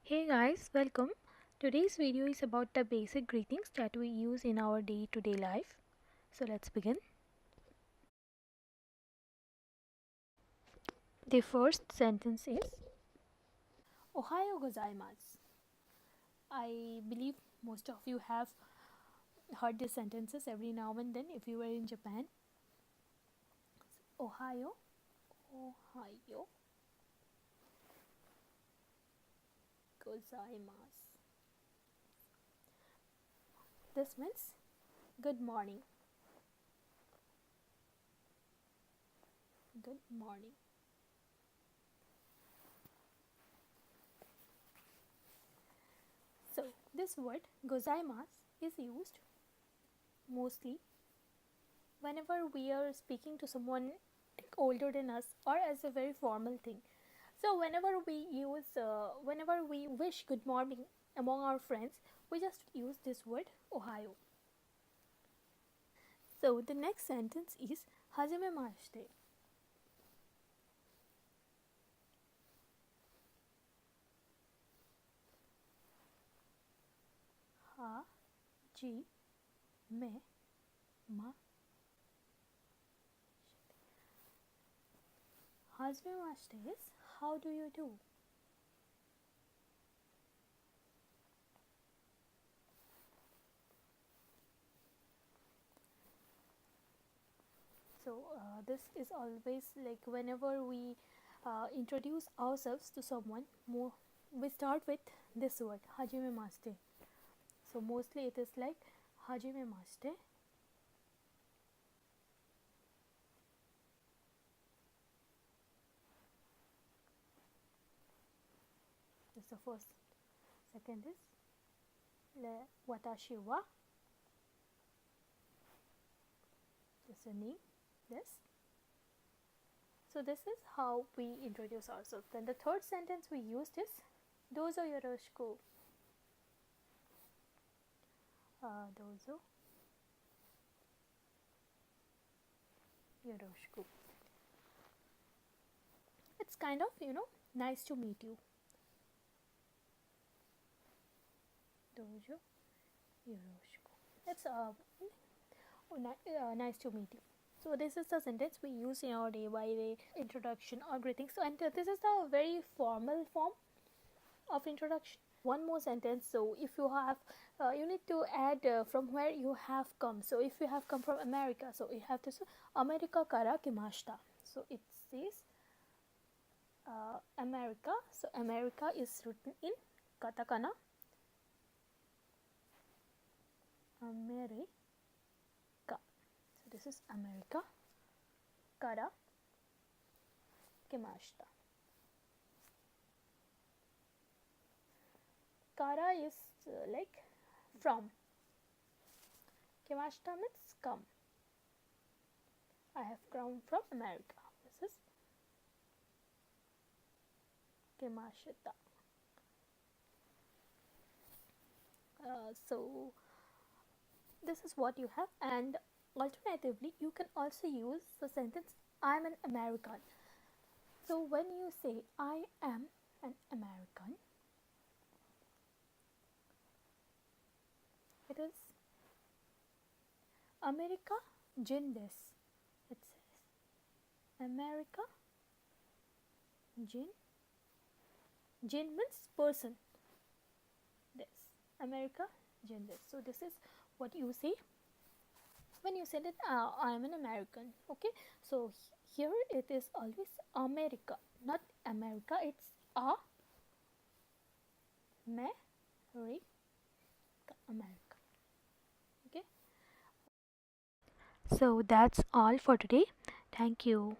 Hey guys, welcome. Today's video is about the basic greetings that we use in our day-to-day life. So let's begin. The first sentence is Ohayo gozaimasu. I believe most of you have heard these sentences every now and then if you were in Japan. Ohayo, Ohayo gozaimasu. This means good morning. Good morning. So this word gozaimasu is used mostly whenever we are speaking to someone older than us or as a very formal thing. So whenever we wish good morning among our friends, we just use this word Ohio. So the next sentence is Hajime mashite. Ha ji me ma. Hajime mashite is how do you do? So this is always like whenever we introduce ourselves to someone, we start with this word Hajime mashite. So mostly it is like Hajime mashite. That's the first. Second is watashi wa. That's a name. This. So this is how we introduce ourselves. Then the third sentence we used is dozo yoroshiku. Dozo yoroshiku. It's kind of nice to meet you. Dojo yoroshiku. It's nice to meet you. So this is the sentence we use in our day-by-day introduction or greetings. So and this is the very formal form of introduction. One more sentence. So if you have, you need to add from where you have come. So if you have come from America, so you have to say America kara kimashita. So it says America. So America is written in katakana. America. So this is America kara kimashita. Kara is like from. Kimashita means come. I have come from America. This is kimashita. So this is what you have, and alternatively you can also use the sentence I am an American. So when you say I am an American, it is America jin desu. It says America jin. Jin means person. This America jin desu. So this is what you say when you say that I am an American. Okay, so here it is always America, not America. It's America. Okay. So that's all for today. Thank you.